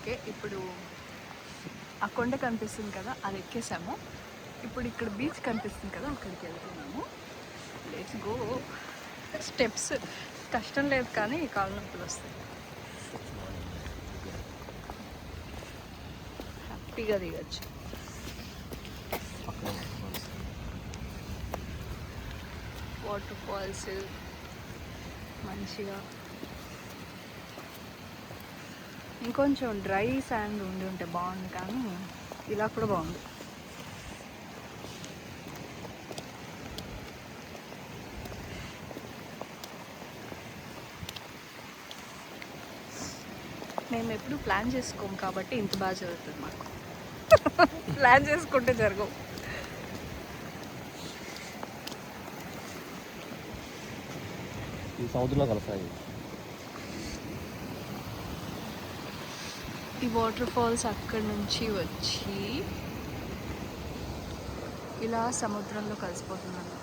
Okay, ఇప్పుడు ఆ కొండ కనిపిస్తుంది కదా, అది ఎక్కేసాము. ఇప్పుడు ఇక్కడ బీచ్ కనిపిస్తుంది కదా, అక్కడికి వెళ్తున్నాము. Let's go. స్టెప్స్ కష్టం లేదు కానీ కాళ్ళ నొప్పులు వస్తాయి. హ్యాపీగా దిగచ్చు. వాటర్ ఫాల్స్ మంచిగా, ఇంకొంచెం డ్రై శాండ్ ఉంటే బాగుంది, కానీ ఇలా కూడా బాగుంది. మేము ఎప్పుడు ప్లాన్ చేసుకోము కాబట్టి ఇంత బాగా జరుగుతుంది మాకు. ప్లాన్ చేసుకుంటే జరగవు. ఈ సముద్రంలో కలుస్తాయి. ఈ వాటర్ ఫాల్స్ అక్కడి నుంచి వచ్చి ఇలా సముద్రంలో కలిసిపోతున్నాను.